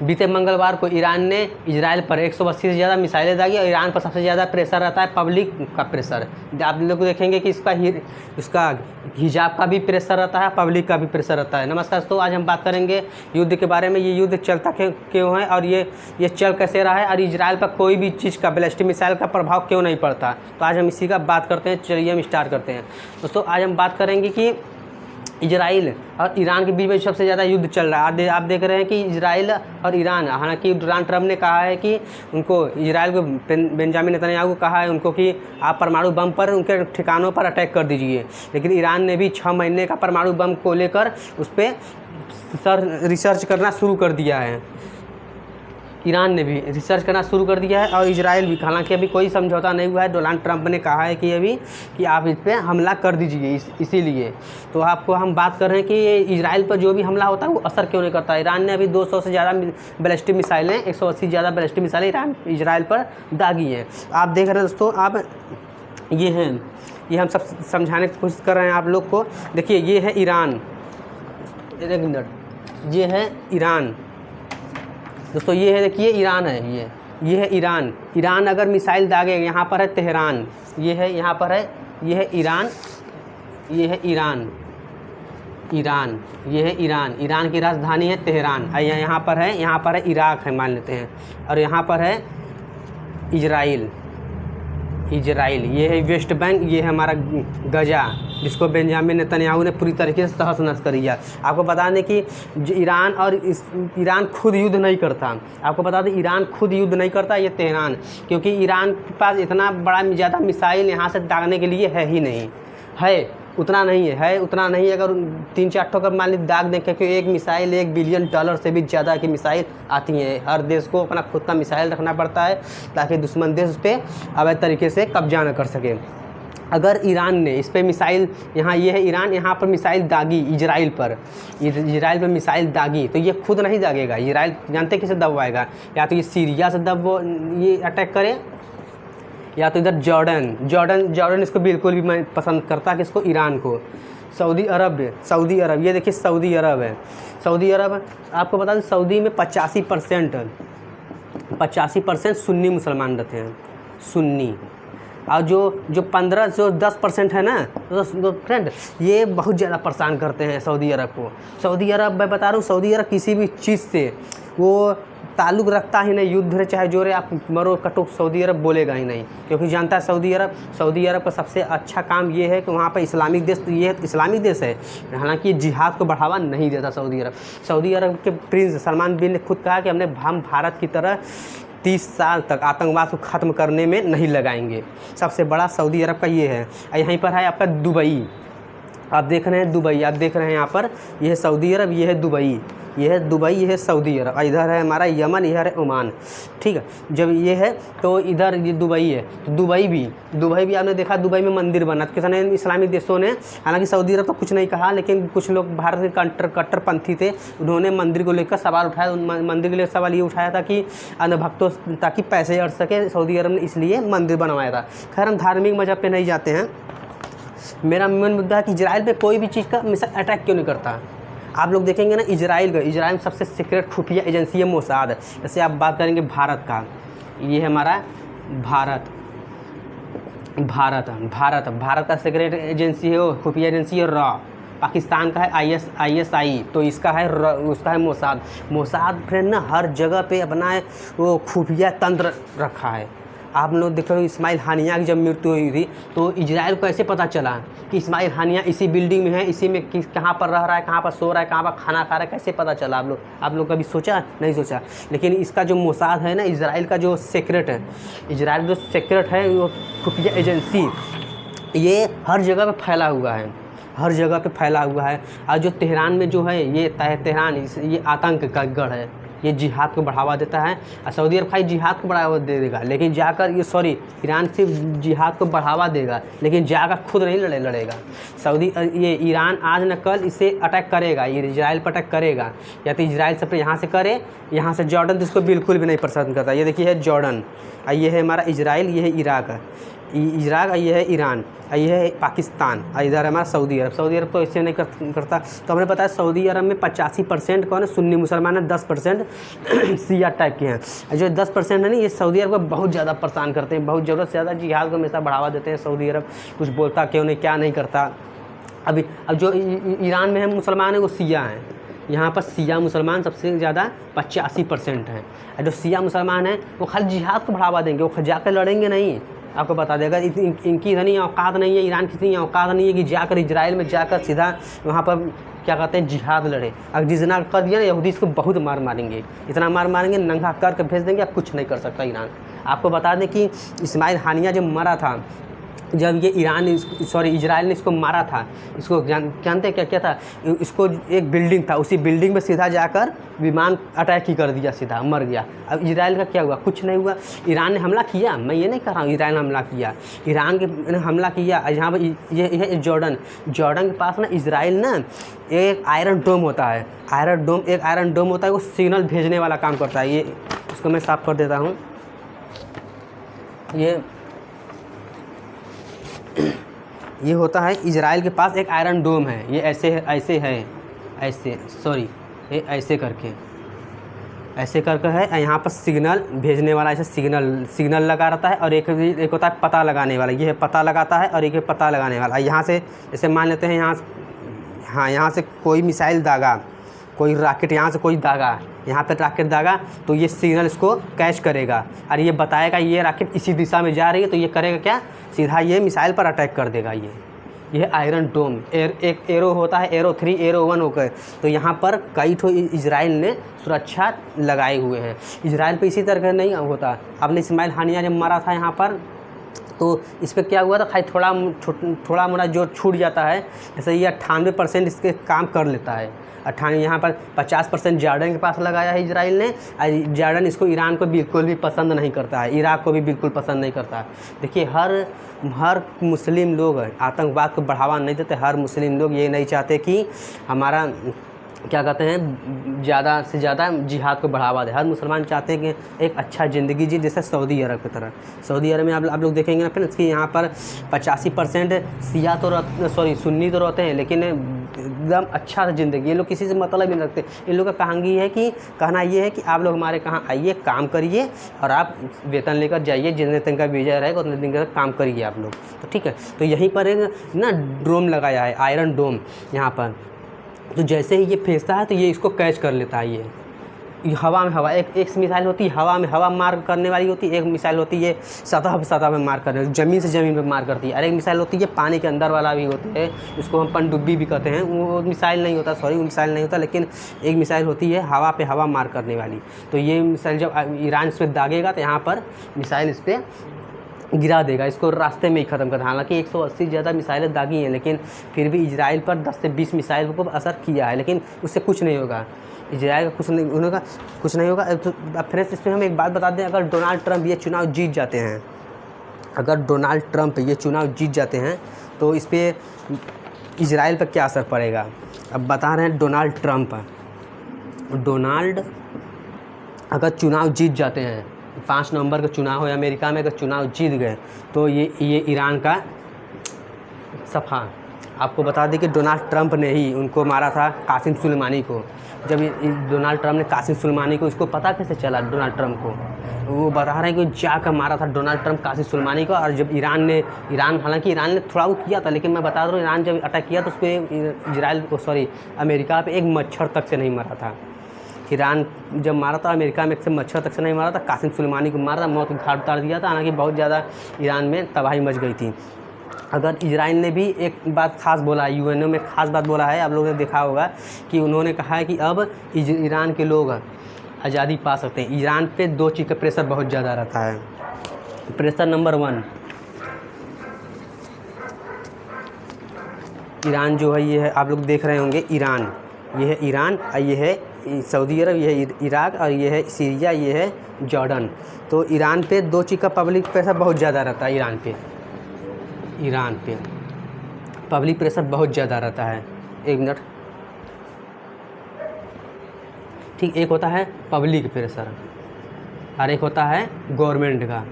बीते मंगलवार को ईरान ने इजराइल पर 180 से ज़्यादा मिसाइलें दागी और ईरान पर सबसे ज़्यादा प्रेशर रहता है पब्लिक का प्रेशर। आप लोग देखेंगे कि इसका हिजाब का भी प्रेशर रहता है, पब्लिक का भी प्रेशर रहता है। नमस्कार दोस्तों, आज हम बात करेंगे युद्ध के बारे में। ये युद्ध चलता क्यों है और ये चल कैसे रहा है और इजराइल पर कोई भी चीज़ का बैलिस्टिक मिसाइल का प्रभाव क्यों नहीं पड़ता। तो आज हम इसी का बात करते हैं। चलिए हम स्टार्ट करते हैं। दोस्तों आज हम बात करेंगे कि इजराइल और ईरान के बीच में सबसे ज़्यादा युद्ध चल रहा है। आप देख रहे हैं कि इजराइल और ईरान, हालांकि डोनाल्ड ट्रंप ने कहा है कि उनको इजराइल को बेंजामिन नेतन्याहू को कहा है उनको कि आप परमाणु बम पर उनके ठिकानों पर अटैक कर दीजिए, लेकिन ईरान ने भी 6 महीने का परमाणु बम को लेकर उस पर रिसर्च करना शुरू कर दिया है। ईरान ने भी रिसर्च करना शुरू कर दिया है और इजराइल भी। हालांकि अभी कोई समझौता नहीं हुआ है। डोनाल्ड ट्रंप ने कहा है कि अभी कि आप इस पर हमला कर दीजिए। इसीलिए तो आपको हम बात कर रहे हैं कि इजराइल पर जो भी हमला होता है वो असर क्यों नहीं करता। ईरान ने अभी 200 से ज़्यादा बैलिस्टिक मिसाइलें, 180 से ज़्यादा बैलिस्टिक मिसाइलें इजराइल पर दागी हैं। आप देख रहे हैं दोस्तों, आप ये हम सब समझाने की कोशिश कर रहे हैं आप लोग को। देखिए ये है ईरान, एक मिनट, ये है ईरान दोस्तों, ये है देखिए ईरान है, ये है ईरान। ईरान अगर मिसाइल दागेगा, यहाँ पर है तेहरान, ये है यहाँ पर है, ये है ईरान, ये है ईरान, ये है ईरान। ईरान की राजधानी है तेहरान। यहाँ पर है इराक है मान लेते हैं, और यहाँ पर है इजराइल, ये है वेस्ट बैंक, ये है हमारा गजा, जिसको बेंजामिन नेतन्याहू ने पूरी तरीके से तहस नहस कर दिया। आपको बता दें कि ईरान खुद युद्ध नहीं करता। आपको बता दें ईरान खुद युद्ध नहीं करता, ये तेहरान, क्योंकि ईरान के पास इतना बड़ा ज़्यादा मिसाइल यहाँ से दागने के लिए है ही नहीं, उतना नहीं है। अगर 3-4 ठोकर मान लीजिए दाग दें, क्योंकि एक मिसाइल $1 बिलियन से भी ज़्यादा की मिसाइल आती हैं। हर देश को अपना खुद का मिसाइल रखना पड़ता है ताकि दुश्मन देश उस पर अवैध तरीके से कब्जा न कर सके। अगर ईरान ने इस पर मिसाइल, यहाँ ये है ईरान, यहाँ पर मिसाइल दागी इजराइल पर मिसाइल दागी, तो ये खुद नहीं दागेगा। इजराइल जानते किसे दबवाएगा, या तो ये सीरिया से ये अटैक करे, या तो इधर जॉर्डन इसको बिल्कुल भी मैं पसंद करता कि इसको ईरान को। सऊदी अरब, ये देखिए सऊदी अरब है। सऊदी अरब आपको बता दें सऊदी में 85% सुन्नी मुसलमान रहते हैं, सुन्नी। और जो 10% है ना तो फ्रेंड, ये बहुत ज़्यादा परेशान करते हैं सऊदी अरब को। सऊदी अरब मैं बता रहा हूँ, सऊदी अरब किसी भी चीज़ से वो ताल्लुक़ रखता ही नहीं। युद्ध चाहे जोरे आप मरो कटो, सऊदी अरब बोलेगा ही नहीं, क्योंकि जानता है सऊदी अरब का सबसे अच्छा काम ये है कि वहाँ पर इस्लामिक देश है। हालांकि जिहाद को बढ़ावा नहीं देता सऊदी अरब के प्रिंस सलमान बिन ने खुद कहा कि हम भारत की तरह 30 साल तक आतंकवाद को ख़त्म करने में नहीं लगाएंगे। सबसे बड़ा सऊदी अरब का ये है। यहीं पर है आपका दुबई, आप देख रहे हैं दुबई, आप देख रहे हैं यहाँ पर, ये है सऊदी अरब, ये है दुबई, ये है सऊदी अरब। इधर है हमारा यमन, इधर है ओमान, ठीक है। जब ये है तो इधर ये दुबई है, तो दुबई भी आपने देखा, दुबई में मंदिर बना। तो किसी इस्लामिक देशों ने, हालांकि सऊदी अरब तो कुछ नहीं कहा, लेकिन कुछ लोग भारत के कट्टरपंथी थे, उन्होंने मंदिर को लेकर सवाल उठाया। मंदिर के लिए सवाल ये उठाया था कि अन्य भक्तों ताकि पैसे अड़ सके, सऊदी अरब ने इसलिए मंदिर बनवाया था। खैर हम धार्मिक मजहब पे नहीं जाते हैं। मेरा मेन मुद्दा है कि इजराइल पे कोई भी चीज़ का मिसाइल अटैक क्यों नहीं करता। आप लोग देखेंगे ना इजराइल में सबसे सीक्रेट खुफिया एजेंसी है मोसाद। जैसे आप बात करेंगे भारत का, ये है हमारा भारत का सीक्रेट एजेंसी है, वो खुफिया एजेंसी है रॉ। पाकिस्तान का है ISI, तो उसका है मोसाद फ्रेंड ना हर जगह पे अपना वो खुफिया तंत्र रखा है। आप लोग देख रहे हो इस्माइल हानिया की जब मृत्यु हुई थी, तो इजराइल को ऐसे पता चला कि इस्माइल हानिया इसी बिल्डिंग में है, इसी में कहाँ पर रह रहा है, कहाँ पर सो रहा है, कहाँ पर खाना खा रहा है, कैसे पता चला। आप लोग कभी सोचा नहीं सोचा। लेकिन इसका जो मोसाद है ना, इजराइल का जो सीक्रेट है, वो खुफिया एजेंसी, ये हर जगह पे फैला हुआ है। और जो तेहरान में जो है, ये तेहरान ये आतंक का गढ़ है, ये जिहाद को बढ़ावा देता है। और सऊदी अरब भाई जिहाद को बढ़ावा दे देगा, लेकिन जाकर ईरान सिर्फ जिहाद को बढ़ावा देगा, लेकिन जाकर खुद नहीं लड़ेगा। ये ईरान आज न कल इसे अटैक करेगा, ये इजराइल पर अटैक करेगा, या तो इजराइल से यहाँ से करे, यहाँ से जॉर्डन जिसको बिल्कुल भी नहीं पसंद करता। ये देखिए है जॉर्डन, ये है हमारा इजराइल, ये है इराक। इराक, ये है ईरान, ये है पाकिस्तान, और इधर है हमारा सऊदी अरब। सऊदी अरब तो इससे नहीं करता। तो हमने बताया सऊदी अरब में 85% कौन है, सुन्नी मुसलमान है, 10% शिया टाइप के हैं। जो 10% है ना, ये सऊदी अरब को बहुत ज़्यादा परेशान करते हैं, बहुत ज़रूरत से ज़्यादा जिहाद को हमेशा बढ़ावा देते हैं सऊदी अरब। कुछ बोलता क्यों नहीं, क्या नहीं करता। अब जो ईरान में है मुसलमान है वो शिया हैं। यहाँ पर शिया मुसलमान सबसे ज़्यादा 85% हैं। और जो शिया मुसलमान हैं वो खाली जिहाद को बढ़ावा देंगे, वो जाकर लड़ेंगे नहीं। आपको बता देगा इनकी इतनी औकात नहीं है, ईरान की इतनी औकात नहीं है कि जाकर इजराइल में जाकर सीधा वहाँ पर क्या कहते हैं जिहाद लड़े। अगर जिजना कर दिया ना यहूदी इसको बहुत मार मारेंगे, इतना मार मारेंगे नंगा करके भेज देंगे, अब कुछ नहीं कर सकता ईरान। आपको बता दें कि इस्माइल हानिया जब मरा था, जब ये इजराइल ने इसको मारा था, इसको जानते क्या क्या था, इसको एक बिल्डिंग था, उसी बिल्डिंग में सीधा जाकर विमान अटैक ही कर दिया, सीधा मर गया। अब इजराइल का क्या हुआ, कुछ नहीं हुआ। ईरान ने हमला किया, मैं ये नहीं कह रहा हूँ ईरान ने हमला किया, ईरान ने हमला किया। यहाँ पर ये जॉर्डन के पास ना इजराइल ना एक आयरन डोम होता है, एक आयरन डोम होता है, वो सिग्नल भेजने वाला काम करता है। ये इसको मैं साफ कर देता हूँ। ये होता है इजराइल के पास एक आयरन डोम है, ये ऐसे करके है। यहाँ पर सिग्नल भेजने वाला, ऐसे सिग्नल लगा रहता है, और एक होता है पता लगाने वाला, ये है पता लगाता है, और एक है पता लगाने वाला। यहाँ से जैसे मान लेते हैं यहाँ से कोई मिसाइल दागा, कोई रॉकेट यहाँ से कोई दागा, यहाँ पर रॉकेट दागा, तो ये सिग्नल इसको कैच करेगा और ये बताएगा ये रॉकेट इसी दिशा में जा रही है, तो ये करेगा क्या, सीधा ये मिसाइल पर अटैक कर देगा। ये आयरन डोम एक एरो होता है, एरो 3 एरो 1 होकर। तो यहाँ पर कई ठो इजराइल ने सुरक्षा लगाए हुए हैं। इजराइल पे इसी तरह नहीं होता। आपने इस्माइल हानिया जब मारा था यहाँ पर, तो इस पर क्या हुआ था, खाली थोड़ा मोड़ा जो छूट जाता है, जैसे ये 98% इसके काम कर लेता है। 98 यहाँ पर 50% जॉर्डन के पास लगाया है इजराइल ने, और जॉर्डन इसको ईरान को बिल्कुल भी पसंद नहीं करता है, इराक को भी बिल्कुल पसंद नहीं करता है। देखिए हर मुस्लिम लोग आतंकवाद को बढ़ावा नहीं देते। हर मुस्लिम लोग ये नहीं चाहते कि हमारा क्या कहते हैं ज़्यादा से ज़्यादा जिहाद को बढ़ावा दे। हर मुसलमान चाहते हैं कि एक अच्छा ज़िंदगी जी, जैसे सऊदी अरब की तरह। सऊदी अरब में आप लोग देखेंगे ना फ्रेंड्स कि यहाँ पर 85% शिया सुन्नी तो रहते हैं, लेकिन एकदम अच्छा ज़िंदगी, ये लोग किसी से मतलब ही नहीं रखते। इन लोगों का कहना ये है कि आप लोग हमारे कहाँ आइए, काम करिए, और आप वेतन लेकर जाइए, जितने दिन का वीज़ा रहेगा उतने दिन का काम करिए आप लोग, तो ठीक है। तो यहीं पर एक ना डोम लगाया है, आयरन डोम यहाँ पर। तो जैसे ही ये फेंकता है तो ये इसको कैच कर लेता है। ये हवा एक मिसाइल होती है हवा मार करने वाली होती है, एक मिसाइल होती है सतह पे मार करने, ज़मीन से ज़मीन पे मार करती है, और एक मिसाइल होती है पानी के अंदर वाला भी होती है, उसको हम पनडुब्बी भी कहते हैं। वो मिसाइल नहीं होता, लेकिन एक मिसाइल होती है हवा मार करने वाली। तो ये मिसाइल जब ईरान इस पर दागेगा तो यहाँ पर मिसाइल इस पर गिरा देगा, इसको रास्ते में ही ख़त्म कर। हालांकि 180 से ज़्यादा मिसाइलें दागी हैं, लेकिन फिर भी इजराइल पर 10 से 20 मिसाइल को असर किया है, लेकिन उससे कुछ नहीं होगा। इजराइल का कुछ नहीं होगा। तो फ्रेंड्स इसमें हम एक बात बता दें, अगर डोनाल्ड ट्रंप ये चुनाव जीत जाते हैं तो इस पर इजराइल पर क्या असर पड़ेगा। अब बता रहे हैं डोनाल्ड अगर चुनाव जीत जाते हैं, 5 नवंबर का चुनाव है अमेरिका में, अगर चुनाव जीत गए तो ये ईरान का सफ़ा। आपको बता दें कि डोनाल्ड ट्रंप ने ही उनको मारा था, कासिम सुलेमानी को। जब डोनाल्ड ट्रंप ने कासिम सुलेमानी को, इसको पता कैसे चला डोनाल्ड ट्रंप को, वो बता रहे हैं कि जाकर मारा था डोनाल्ड ट्रंप कासिम सुलेमानी को। और जब हालांकि ईरान ने थोड़ा वो किया था, लेकिन मैं बता रहा हूँ ईरान जब अटैक किया तो उस पर अमेरिका पे एक मच्छर तक से नहीं मरा था। ईरान जब मारा था अमेरिका में एक मच्छर तक से नहीं मारा था, कासिम सुलेमानी को मारा था, मौत के घाट उतार दिया था। हालांकि बहुत ज़्यादा ईरान में तबाही मच गई थी। अगर इजराइल ने भी एक बात खास बोला है, यूएनओ में खास बात बोला है, आप लोगों ने देखा होगा कि उन्होंने कहा है कि अब ईरान के लोग आज़ादी पा सकते हैं। ईरान पे 2 चीज़ का प्रेशर बहुत ज़्यादा रहता है। प्रेशर नंबर 1, ईरान जो है ये है, आप लोग देख रहे होंगे ईरान, ये है ईरान, और ये है सऊदी अरब, ये है इराक, और ये है सीरिया, ये है जॉर्डन। तो ईरान पे 2 चीज़ का पब्लिक प्रेशर बहुत ज़्यादा रहता है। ईरान पे पब्लिक प्रेशर बहुत ज़्यादा रहता है। 1 मिनट, ठीक। एक होता है पब्लिक प्रेशर और एक होता है गवर्नमेंट का।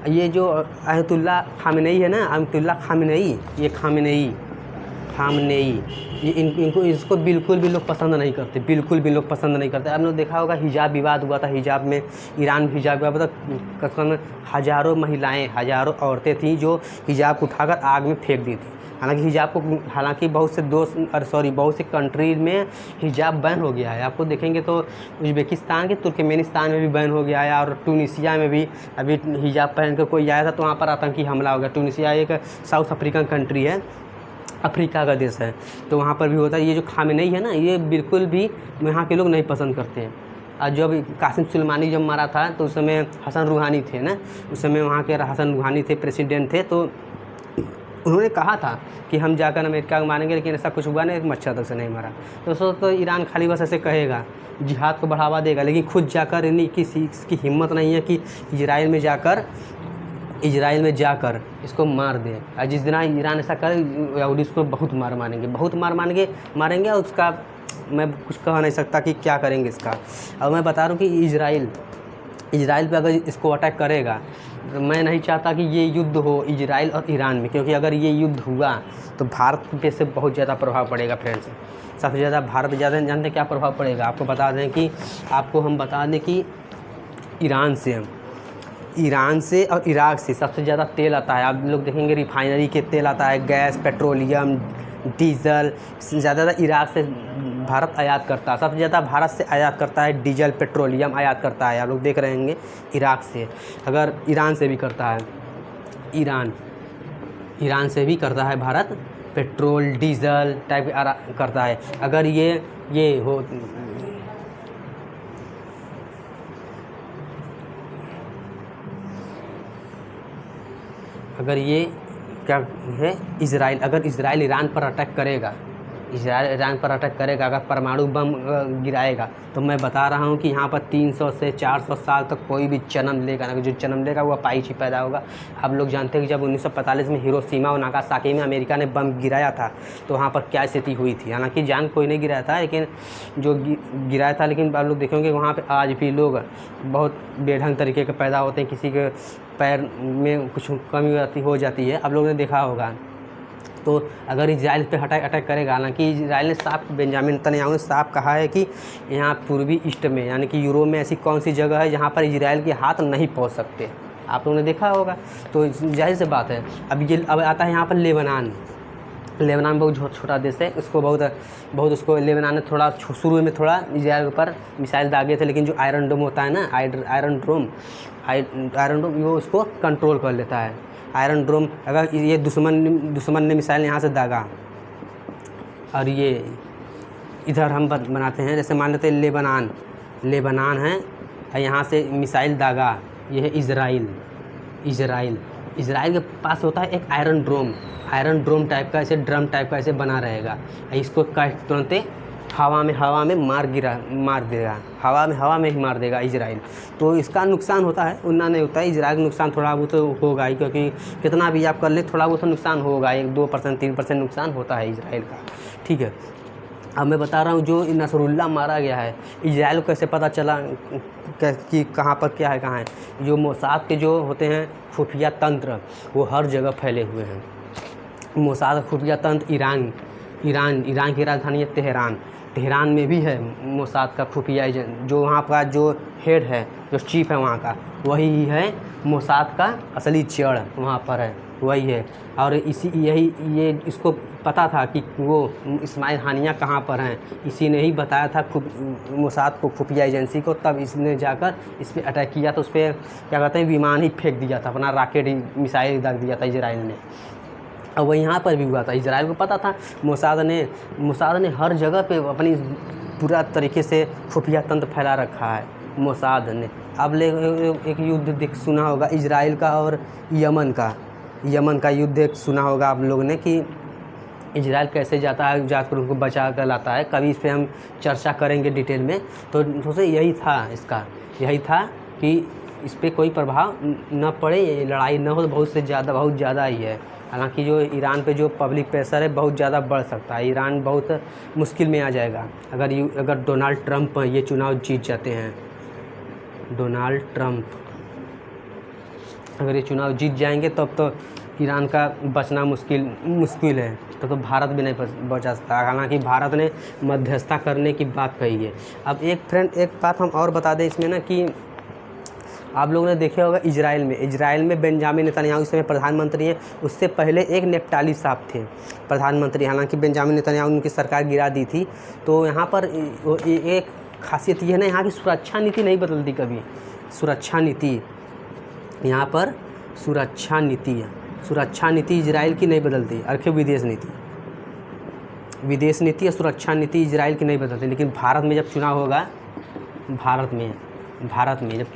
ये जो अयतुल्ला खामेनेई है ना, अयतुल्ला खामेनेई, ये खामेनेई ये इनको इसको बिल्कुल भी लोग पसंद नहीं करते, बिल्कुल भी लोग पसंद नहीं करते। आपने देखा होगा हिजाब विवाद हुआ था, हिजाब में, ईरान में हिजाब विवाद, मतलब कम हज़ारों महिलाएं, हज़ारों औरतें थीं जो हिजाब को उठाकर आग में फेंक दी थी। हालांकि बहुत से कंट्री में हिजाब बैन हो गया है। आपको देखेंगे तो उज़्बेकिस्तान के, तुर्कमेनिस्तान में भी बैन हो गया है, और ट्यूनीशिया में भी अभी हिजाब पहन कर कोई आया था तो वहाँ पर आतंकी हमला हो गया। ट्यूनीशिया एक साउथ अफ्रीकन कंट्री है, अफ्रीका का देश है, तो वहाँ पर भी होता है। ये जो खामेनेई है ना, ये बिल्कुल भी यहाँ के लोग नहीं पसंद करते हैं। और जब कासिम सुलेमानी जब मारा था तो उस समय हसन रूहानी थे ना, उस समय वहाँ के हसन रूहानी थे, प्रेसिडेंट थे, तो उन्होंने कहा था कि हम जाकर अमेरिका को मारेंगे, लेकिन ऐसा कुछ हुआ नहीं, एक मच्छर तक से नहीं मरा। तो ईरान खाली बस ऐसे कहेगा, जिहाद को बढ़ावा देगा, लेकिन खुद जाकर इन्हीं की हिम्मत नहीं है कि इजराइल में जाकर इसको मार दे। और जिस दिन ईरान ऐसा करे, यहूदी उसको बहुत मार मारेंगे, और उसका मैं कुछ कह नहीं सकता कि क्या करेंगे इसका। और मैं बता रहा हूँ कि इजराइल पे अगर इसको अटैक करेगा, तो मैं नहीं चाहता कि ये युद्ध हो इजराइल और ईरान में, क्योंकि अगर ये युद्ध हुआ तो भारत पे से बहुत ज़्यादा प्रभाव पड़ेगा। फ्रेंड्स, सबसे ज़्यादा भारत पे ज़्यादा जानते क्या प्रभाव पड़ेगा। आपको हम बता दें कि ईरान से और इराक से सबसे ज़्यादा तेल आता है। आप लोग देखेंगे रिफाइनरी के तेल आता है, गैस, पेट्रोलियम, डीजल ज़्यादा इराक से भारत आयात करता है। सबसे ज़्यादा भारत से आयात करता है डीजल, पेट्रोलियम आयात करता है। आप लोग देख रहे होंगे इराक से, अगर ईरान से भी करता है, ईरान से भी करता है भारत, पेट्रोल, डीजल टाइप करता है। अगर ये हो, अगर ये क्या है, अगर इजराइल ईरान पर अटैक करेगा, अगर परमाणु बम गिराएगा, तो मैं बता रहा हूँ कि यहाँ पर 300 से 400 साल तक कोई भी जन्म लेगा ना, जो जन्म लेगा वो अपाहिज ही पैदा होगा। आप लोग जानते हैं कि जब 1945 में हिरोशिमा और नागासाकी में अमेरिका ने बम गिराया था, तो वहाँ पर क्या स्थिति हुई थी। हालांकि जान कोई नहीं गिराया था, लेकिन जो गिराया था, लेकिन आप लोग देखेंगे वहाँ पर आज भी लोग बहुत बेढंग तरीके के पैदा होते हैं, किसी के पैर में कुछ कमी हो जाती है, आप लोगों ने देखा होगा। तो अगर इजराइल पे अटैक करेगा, हालांकि इजराइल ने साफ, बेंजामिन नेतन्याहू ने साफ कहा है कि यहाँ पूर्वी ईस्ट में, यानी कि यूरोप में ऐसी कौन सी जगह है जहाँ पर इजराइल के हाथ नहीं पहुँच सकते। आप लोगों ने देखा होगा, तो जाहिर सी बात है। अब आता है यहाँ पर लेबनान बहुत छोटा देश है, उसको बहुत उसको लेबनान ने थोड़ा शुरू में थोड़ा इजराइल के ऊपर मिसाइल दागे थे, लेकिन जो आयरन डोम होता है ना, आयरन डोम वो उसको कंट्रोल कर लेता है। आयरन डोम, अगर ये दुश्मन ने मिसाइल यहाँ से दागा और ये इधर हम बनाते हैं, जैसे मान लेते हैं लेबनान है, और यहाँ से मिसाइल दागा, ये है इजराइल के पास होता है एक आयरन ड्रोम टाइप का, ऐसे ड्रम टाइप का ऐसे बना रहेगा। इसको तुरंत हवा में मार देगा, हवा में ही मार देगा इजराइल। तो इसका नुकसान होता है, उतना नहीं होता है। इजराइल का नुकसान थोड़ा बहुत तो होगा ही, क्योंकि कितना भी आप कर ले थोड़ा बहुत तो नुकसान होगा, 1-2%, 3% नुकसान होता है इजराइल का, ठीक है। अब मैं बता रहा हूँ जो नसरुल्लाह मारा गया है, इजराइल को कैसे पता चला कि कहाँ पर क्या है, कहाँ है। जो मोसाद के जो होते हैं खुफिया तंत्र, वो हर जगह फैले हुए हैं। मोसाद खुफिया तंत्र ईरान की राजधानी है तेहरान में भी है मोसाद का खुफिया एजेंट। जो वहाँ का जो हेड है, जो चीफ है वहाँ का, वही है मोसाद का असली जड़, वहाँ पर है, वही है। और ये इसको पता था कि वो इस्माइल हानिया कहाँ पर हैं, इसी ने ही बताया था मोसाद को, खुफिया एजेंसी को। तब इसने जाकर इस पर अटैक किया, तो उस पर क्या कहते हैं, विमान ही फेंक दिया था, अपना रॉकेट मिसाइल दाग दिया था इजराइल ने। और वह यहाँ पर भी हुआ था, इजराइल को पता था। मोसाद ने हर जगह पे अपनी पूरा तरीके से खुफिया तंत्र फैला रखा है मोसाद ने। अब एक युद्ध सुना होगा इजराइल का और यमन का युद्ध सुना होगा आप लोगों ने, कि इजराइल कैसे जाकर उनको बचा कर लाता है। कभी इस पर हम चर्चा करेंगे डिटेल में। तो सोचे यही था कि इस पर कोई प्रभाव न पड़े, लड़ाई न हो, तो बहुत ज़्यादा ही है। हालांकि जो ईरान पे जो पब्लिक प्रेशर है बहुत ज़्यादा बढ़ सकता है, ईरान बहुत मुश्किल में आ जाएगा अगर डोनाल्ड ट्रंप ये चुनाव जीत जाते हैं। डोनाल्ड ट्रंप अगर ये चुनाव जीत जाएंगे तब तो ईरान का बचना मुश्किल है, तो भारत भी नहीं बचा सकता। हालांकि भारत ने मध्यस्थता करने की बात कही है। अब एक बात हम और बता दें इसमें ना कि आप लोगों ने देखा होगा इजराइल में बेंजामिन नेतन्याहू इस समय प्रधानमंत्री हैं। उससे पहले एक नेफ्ताली साहब थे प्रधानमंत्री। हालांकि बेंजामिन नेतन्याहू उनकी सरकार गिरा दी थी। तो यहाँ पर एक खासियत ये है ना, यहाँ की सुरक्षा नीति नहीं बदलती कभी। सुरक्षा नीति यहाँ पर सुरक्षा नीति इजराइल की नहीं बदलती। अर्थ विदेश नीति या सुरक्षा नीति इजराइल की नहीं बदलती। लेकिन भारत में जब चुनाव होगा, भारत में जब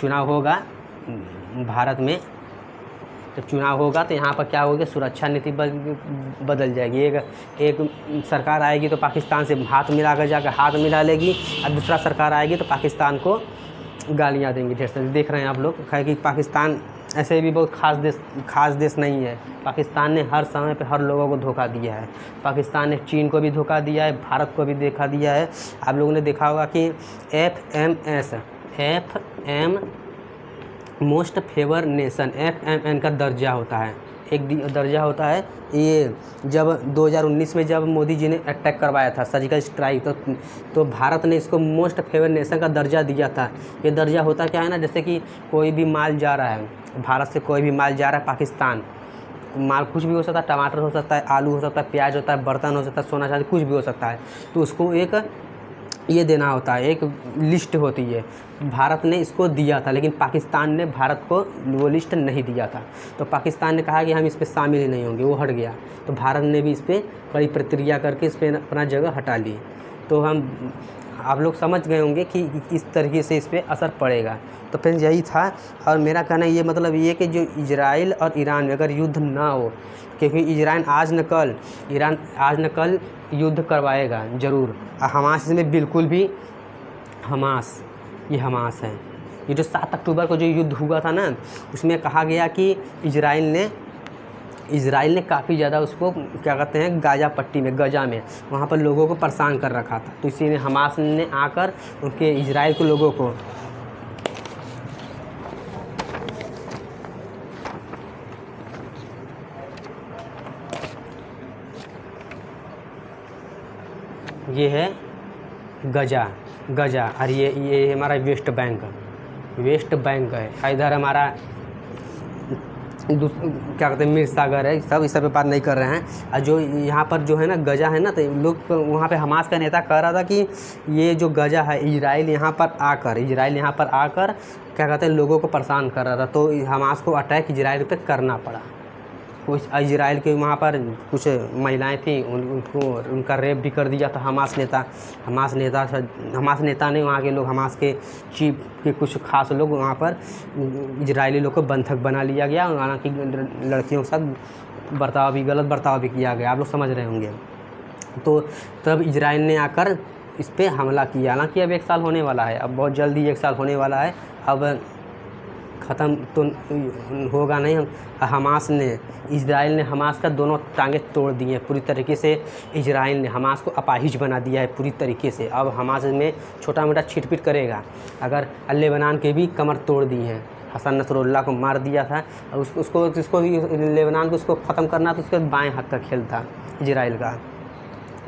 चुनाव होगा तो यहाँ पर क्या होगा, सुरक्षा नीति बदल जाएगी। एक सरकार आएगी तो पाकिस्तान से हाथ मिला लेगी, और दूसरा सरकार आएगी तो पाकिस्तान को गालियाँ देंगी ढेर सारी। देख रहे हैं आप लोग कि पाकिस्तान ऐसे भी बहुत खास देश नहीं है। पाकिस्तान ने हर समय पे हर लोगों को धोखा दिया है। पाकिस्तान ने चीन को भी धोखा दिया है, भारत को भी धोखा दिया है। आप लोगों ने देखा होगा कि FM most favour nation FMN का दर्जा होता है, एक दर्जा होता है। ये जब 2019 में जब मोदी जी ने अटैक करवाया था, सर्जिकल स्ट्राइक, तो भारत ने इसको मोस्ट फेवर नेशन का दर्जा दिया था। ये दर्जा होता क्या है ना, जैसे कि कोई भी माल जा रहा है, भारत से कोई भी माल जा रहा है पाकिस्तान, माल कुछ भी हो सकता है, टमाटर हो सकता है, आलू हो सकता है, प्याज होता है, बर्तन हो सकता है, सोना चांदी कुछ भी हो सकता है। तो उसको एक ये देना होता है, एक लिस्ट होती है। भारत ने इसको दिया था, लेकिन पाकिस्तान ने भारत को वो लिस्ट नहीं दिया था। तो पाकिस्तान ने कहा कि हम इस पर शामिल ही नहीं होंगे, वो हट गया। तो भारत ने भी इस पर कड़ी प्रतिक्रिया करके इस पर अपना जगह हटा ली। तो आप लोग समझ गए होंगे कि किस तरीके से इस पर असर पड़ेगा। तो फिर यही था। और मेरा कहना ये मतलब ये कि जो इजराइल और ईरान में अगर युद्ध ना हो, क्योंकि ईरान आज न कल युद्ध करवाएगा ज़रूर। हमास इसमें बिल्कुल भी ये हमास है। ये जो 7 अक्टूबर को जो युद्ध हुआ था ना, उसमें कहा गया कि इजराइल ने काफ़ी ज़्यादा उसको क्या कहते हैं, गजा में वहाँ पर लोगों को परेशान कर रखा था। तो इसीलिए हमास ने आकर उनके इजराइल के लोगों को ये है गजा और ये हमारा वेस्ट बैंक है। इधर हमारा क्या कहते हैं, मीर सागर है। सब इस सब पे बात नहीं कर रहे हैं। और जो यहाँ पर जो है ना गजा है ना, तो लोग वहाँ पे हमास का नेता कह रहा था कि ये जो गजा है, इजराइल यहाँ पर आकर क्या कहते हैं, लोगों को परेशान कर रहा था। तो हमास को अटैक इजराइल पे करना पड़ा। कुछ इजराइल के वहाँ पर कुछ महिलाएं थी, उनका रेप भी कर दिया था हमास नेता ने। वहाँ के लोग, हमास के चीफ के कुछ खास लोग, वहाँ पर इजरायली लोग को बंधक बना लिया गया। हालांकि लड़कियों के साथ गलत बर्ताव भी किया गया। आप लोग समझ रहे होंगे। तो तब इजराइल ने आकर इस पर हमला किया। हालांकि अब 1 साल होने वाला है, अब बहुत जल्दी 1 साल होने वाला है। अब ख़त्म तो होगा नहीं। इजराइल ने हमास का दोनों टांगे तोड़ दी हैं पूरी तरीके से। इजराइल ने हमास को अपाहिज बना दिया है पूरी तरीके से। अब हमास में छोटा मोटा छिटपिट करेगा। अगर लेबनान के भी कमर तोड़ दी हैं। हसन नसरुल्लाह को मार दिया था। उसको लेबनान को उसको ख़त्म करना, तो उसके बाएँ हाथ का खेल था इजराइल का।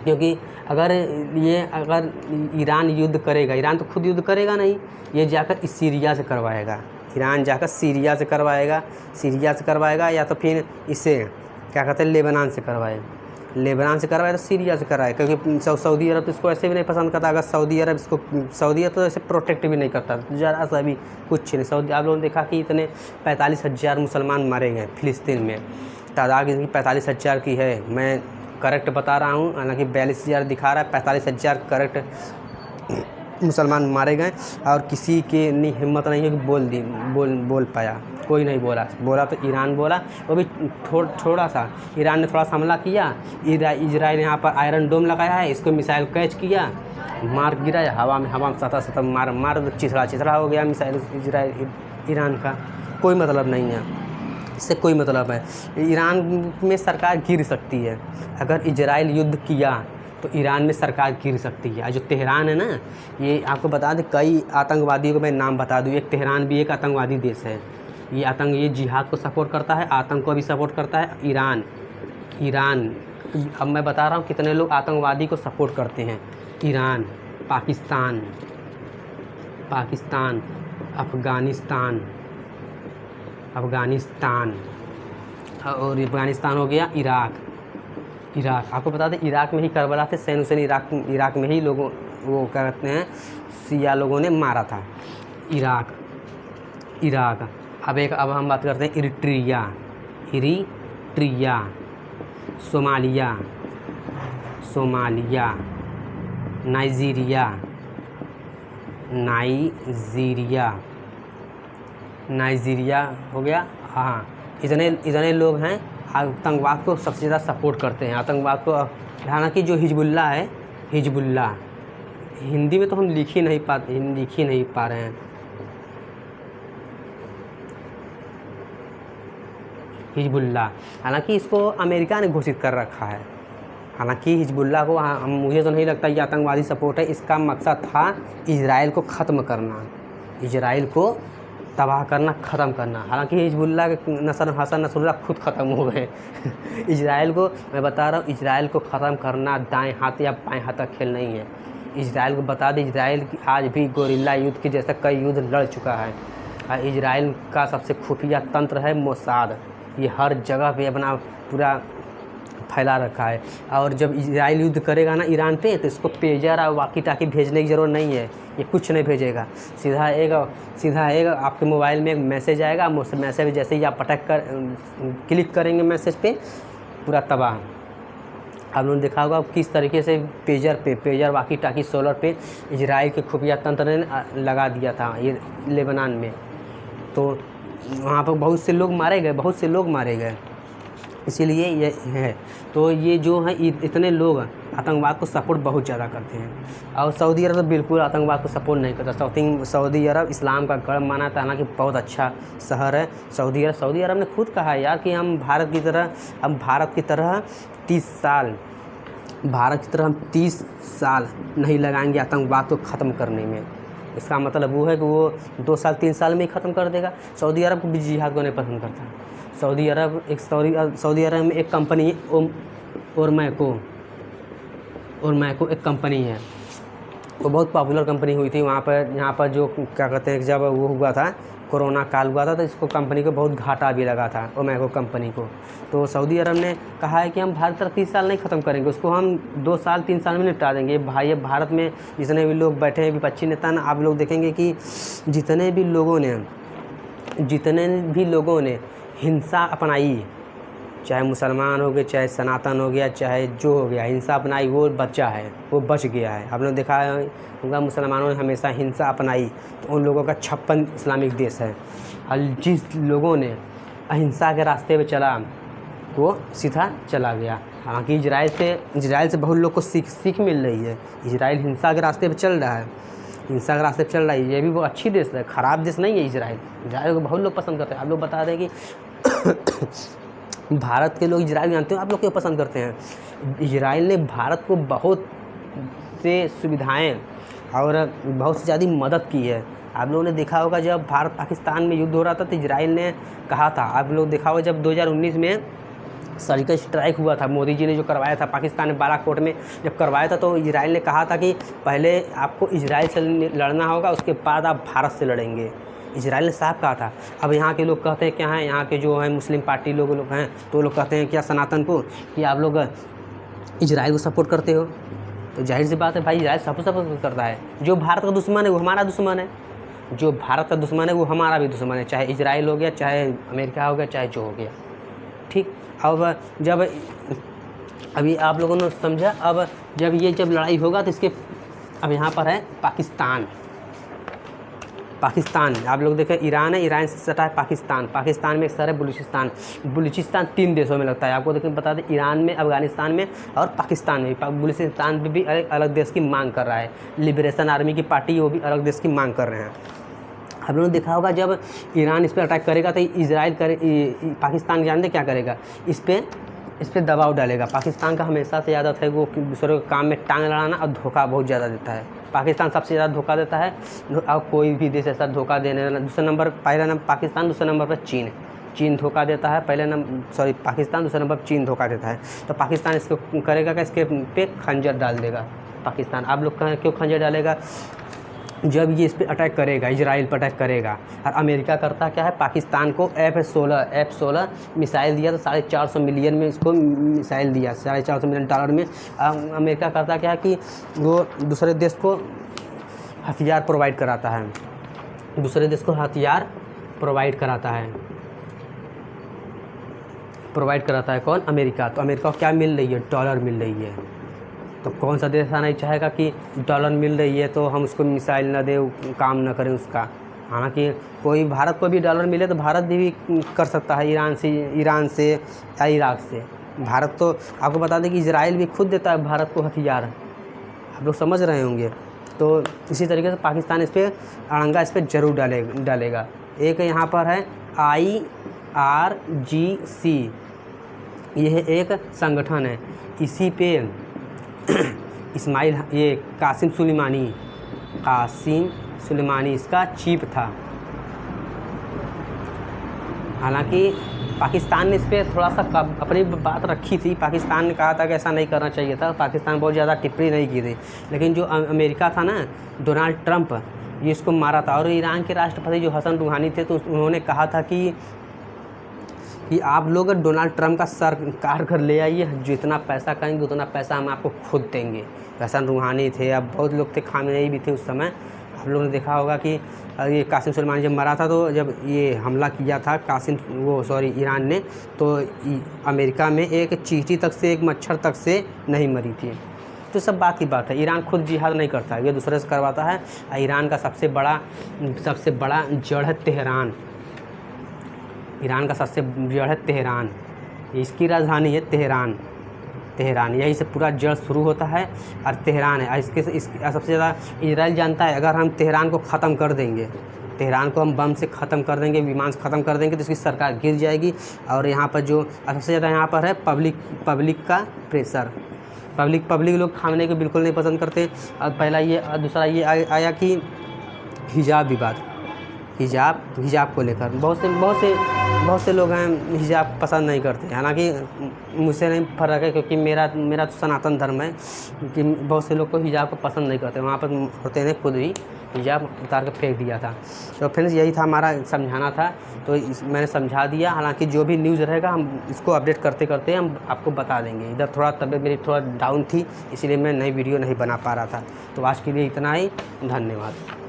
क्योंकि अगर ईरान युद्ध करेगा, ईरान तो खुद युद्ध करेगा नहीं, ये जाकर सीरिया से करवाएगा। ईरान जाकर सीरिया से करवाएगा या तो फिर इससे क्या कहते हैं, लेबनान से करवाए तो सीरिया से कराए। क्योंकि सऊदी अरब तो इसको ऐसे भी नहीं पसंद करता। अगर सऊदी अरब तो ऐसे प्रोटेक्ट भी नहीं करता, ज़रा सा भी कुछ नहीं। आप लोगों ने देखा कि इतने 45,000 मुसलमान मारे गए फ़िलिस्तीन में। तादाद इनकी 45,000 की है। मैं करेक्ट बता रहा हूँ, हालांकि 42,000 दिखा रहा है। 45,000 करेक्ट मुसलमान मारे गए। और किसी के नहीं हिम्मत नहीं है कि बोल पाया, कोई नहीं बोला तो ईरान बोला, वो भी थोड़ा सा। ईरान ने थोड़ा सा हमला किया। इजराइल यहाँ पर आयरन डोम लगाया है, इसको मिसाइल कैच किया, मार गिराया हवा में सतह मार चिथड़ा हो गया मिसाइल ईरान का। कोई मतलब नहीं है, इससे कोई मतलब है। ईरान में सरकार गिर सकती है। अगर इजराइल युद्ध किया तो ईरान में सरकार गिर सकती है। जो तेहरान है ना, ये आपको बता दें, कई आतंकवादियों को मैं नाम बता दूँ। एक तेहरान भी एक आतंकवादी देश है। ये जिहाद को सपोर्ट करता है, आतंक को भी सपोर्ट करता है। ईरान अब मैं बता रहा हूँ कितने लोग आतंकवादी को सपोर्ट करते हैं। ईरान, पाकिस्तान, अफ़गानिस्तान और अफ़गानिस्तान हो गया। इराक़ आपको बता दें इराक़ में ही करबला से सैन हुसैन इराक़ में ही लोगों वो क्या कहते हैं शिया लोगों ने मारा था। इराक़ अब हम बात करते हैं इरिट्रिया, सोमालिया, नाइजीरिया हो गया। हाँ, इतने लोग हैं आतंकवाद को सबसे ज़्यादा सपोर्ट करते हैं। आतंकवाद को हालांकि जो हिजबुल्लाह है, हिंदी में तो हम लिख ही नहीं पा रहे हैं। हिजबुल्लाह, हालांकि इसको अमेरिका ने घोषित कर रखा है। हालांकि हिजबुल्लाह को मुझे तो नहीं लगता ये आतंकवादी सपोर्ट है। इसका मकसद था इजराइल को ख़त्म करना, इजराइल को तबाह करना, ख़त्म करना। हालांकि हिजबुल्लाह के हसन नसरुल्लाह खुद ख़त्म हो गए। इजराइल को मैं बता रहा हूँ, इजराइल को ख़त्म करना दाएं हाथ या बाएं हाथ का खेल नहीं है। इजराइल को बता दें, इजराइल आज भी गोरिल्ला युद्ध के जैसा कई युद्ध लड़ चुका है। इजराइल का सबसे खुफिया तंत्र है मोसाद। ये हर जगह पे अपना पूरा फैला रखा है। और जब इजराइल युद्ध करेगा ना ईरान पे, तो इसको पेजर और वाकी टाकी भेजने की ज़रूरत नहीं है। ये कुछ नहीं भेजेगा, सीधा आएगा आपके मोबाइल में एक मैसेज आएगा। मैसेज जैसे ही आप क्लिक करेंगे मैसेज पे, पूरा तबाह। आप लोगों ने देखा होगा किस तरीके से पेजर वाकी टाकी सोलर पे इजराइल के खुफिया तंत्र ने लगा दिया था ये लेबनान में। तो वहाँ पर बहुत से लोग मारे गए, इसीलिए ये है। तो ये जो है इतने लोग आतंकवाद को सपोर्ट बहुत ज़्यादा करते हैं। और सऊदी अरब तो बिल्कुल आतंकवाद को सपोर्ट नहीं करता। सऊदी अरब इस्लाम का गढ़ माना था, हालांकि बहुत अच्छा शहर है सऊदी अरब ने खुद कहा है यार कि हम भारत की तरह 30 साल नहीं लगाएंगे आतंकवाद को ख़त्म करने में। इसका मतलब वो है कि वो 2 साल 3 साल में ही ख़त्म कर देगा। सऊदी अरब को भी जिहाद को नहीं पसंद करता। सऊदी अरब में एक कंपनी है ओरमैको एक कंपनी है। वो बहुत पॉपुलर कंपनी हुई थी यहाँ पर जो क्या कहते हैं, जब वो हुआ था कोरोना काल हुआ था, तो इसको कंपनी को बहुत घाटा भी लगा था ओरमैको कंपनी को। तो सऊदी अरब ने कहा है कि हम भारत तरफ 30 साल नहीं ख़त्म करेंगे, उसको हम 2 साल 3 साल में निपटा देंगे। भाई भारत में जितने भी लोग बैठे हैं विपक्षी नेता ना, आप लोग देखेंगे कि जितने भी लोगों ने हिंसा अपनाई, चाहे मुसलमान हो गए, चाहे सनातन हो गया, चाहे जो हो गया, हिंसा अपनाई, वो बच गया है। आप लोग देखा होगा मुसलमानों ने हमेशा हिंसा अपनाई, तो उन लोगों का 56 इस्लामिक देश है। और जिस लोगों ने अहिंसा के रास्ते पे चला वो सीधा चला गया। हालांकि इजराइल से बहुत लोग को सीख मिल रही है। इजराइल हिंसा के रास्ते पे चल रहा है, ये भी बहुत अच्छी देश है, ख़राब देश नहीं है इजराइल को बहुत लोग पसंद करते हैं। आप लोग बता दें कि भारत के लोग इजराइल जानते हो आप लोग क्यों पसंद करते हैं। इजराइल ने भारत को बहुत से सुविधाएं और बहुत से ज़्यादा मदद की है। आप लोगों ने देखा होगा जब भारत पाकिस्तान में युद्ध हो रहा था, तो इजराइल ने कहा था, आप लोग देखा होगा जब 2019 में सर्जिकल स्ट्राइक हुआ था, मोदी जी ने जो करवाया था पाकिस्तान में बालाकोट में जब करवाया था, तो इजराइल ने कहा था कि पहले आपको इजराइल से लड़ना होगा, उसके बाद आप भारत से लड़ेंगे। इजराइल ने साफ कहा था। अब यहाँ के लोग कहते हैं क्या हैं, यहाँ के जो है मुस्लिम पार्टी लोग हैं, तो लोग कहते हैं क्या सनातन को कि आप लोग इजराइल को सपोर्ट करते हो। तो जाहिर सी बात है भाई, इजराइल सपोर्ट करता है। जो भारत का दुश्मन है वो हमारा दुश्मन है, जो भारत का दुश्मन है वो हमारा भी दुश्मन है, चाहे इजराइल हो गया, चाहे अमेरिका हो गया, चाहे जो हो गया। ठीक, अब जब अभी आप लोगों ने समझा, अब जब लड़ाई होगा तो इसके अब यहाँ पर है पाकिस्तान। आप लोग देखें, ईरान है, ईरान से सटा है पाकिस्तान में एक शहर है बलूचिस्तान 3 देशों में लगता है। आपको देखें बता दें, ईरान में, अफगानिस्तान में और पाकिस्तान में। बलूचिस्तान में भी अलग देश की मांग कर रहा है। लिबरेशन आर्मी की पार्टी वो भी अलग देश की मांग कर रहे हैं। आप लोगों ने देखा होगा जब ईरान इस पर अटैक करेगा तो पाकिस्तान जानते क्या करेगा, इस पर दबाव डालेगा। पाकिस्तान का हमेशा से आदत है वो दूसरों के काम में टांग लड़ाना और धोखा बहुत ज़्यादा देता है। पाकिस्तान सबसे ज़्यादा धोखा देता है। अब कोई भी देश ऐसा धोखा देने वाला, दूसरे नंबर, पहला नंबर पाकिस्तान, दूसरे नंबर पर चीन। चीन धोखा देता है, पाकिस्तान, दूसरे नंबर पर चीन धोखा देता है। तो पाकिस्तान इसको करेगा क्या, इसके पे खंजर डाल देगा पाकिस्तान। आप लोग क्यों खंजर डालेगा, जब ये इस पर अटैक करेगा, इजराइल पर अटैक करेगा। और अमेरिका करता क्या है, पाकिस्तान को F-16 मिसाइल दिया, तो $450 मिलियन में इसको मिसाइल दिया, $450 मिलियन में। अमेरिका करता क्या है कि वो दूसरे देश को हथियार प्रोवाइड कराता है, दूसरे देश को हथियार प्रोवाइड कराता है कौन, अमेरिका। तो अमेरिका को क्या मिल रही है, डॉलर मिल रही है। तो कौन सा देश नहीं चाहेगा कि डॉलर मिल रही है तो हम उसको मिसाइल न दें, काम न करें उसका। हालांकि कोई भारत को भी डॉलर मिले तो भारत भी कर सकता है ईरान से या इराक से। भारत तो आपको बता दें कि इजराइल भी खुद देता है भारत को हथियार, आप लोग समझ रहे होंगे। तो इसी तरीके से पाकिस्तान इस पर अड़ंगा इस पर ज़रूर डालेगा। एक यहाँ पर है IRGC, यह एक संगठन है, इसी पे ये कासिम सुलेमानी इसका चीफ था। हालांकि पाकिस्तान ने इस पर थोड़ा सा अपनी बात रखी थी, पाकिस्तान ने कहा था कि ऐसा नहीं करना चाहिए था, पाकिस्तान बहुत ज़्यादा टिप्पणी नहीं की थी। लेकिन जो अमेरिका था ना, डोनाल्ड ट्रंप, ये इसको मारा था। और ईरान के राष्ट्रपति जो हसन रूहानी थे, तो उन्होंने कहा था कि आप लोग डोनाल्ड ट्रंप का सर काट कर ले आइए, जितना पैसा कहेंगे उतना पैसा हम आपको खुद देंगे। हसन रूहानी थे, अब बहुत लोग थे, खामेनेई भी थे उस समय। आप लोगों ने देखा होगा कि ये कासिम सुलेमानी जब मरा था, तो जब ये हमला किया था ईरान ने, तो अमेरिका में एक चींटी तक से, एक मच्छर तक से नहीं मरी थी। तो सब बात की बात है, ईरान खुद जिहाद नहीं करता, ये दूसरे से करवाता है। ईरान का सबसे बड़ा जड़ है तेहरान। ईरान का सबसे जड़ है तेहरान, इसकी राजधानी है तेहरान। यहीं से पूरा जड़ शुरू होता है और तेहरान है। इसके सबसे ज़्यादा इजराइल जानता है, अगर हम तेहरान को ख़त्म कर देंगे, तेहरान को हम बम से ख़त्म कर देंगे, विमान से ख़त्म कर देंगे, तो इसकी सरकार गिर जाएगी। और यहाँ पर जो सबसे ज़्यादा यहाँ पर है पब्लिक का प्रेशर। पब्लिक लोग खाने को बिल्कुल नहीं पसंद करते। और पहला ये, दूसरा ये आया कि हिजाब विवाद, हिजाब को लेकर बहुत से लोग हैं हिजाब पसंद नहीं करते। हालांकि मुझसे नहीं फ़र्क है, क्योंकि मेरा तो सनातन धर्म है कि बहुत से लोग को हिजाब को पसंद नहीं करते। वहाँ पर औरतें ने खुद ही हिजाब उतार कर फेंक दिया था। तो फ्रेंड्स, यही था हमारा समझाना था, तो मैंने समझा दिया। हालांकि जो भी न्यूज़ रहेगा हम इसको अपडेट करते करते हम आपको बता देंगे। इधर थोड़ा तबीयत मेरी थोड़ा डाउन थी, इसीलिए मैं नई वीडियो नहीं बना पा रहा था। तो आज के लिए इतना ही, धन्यवाद।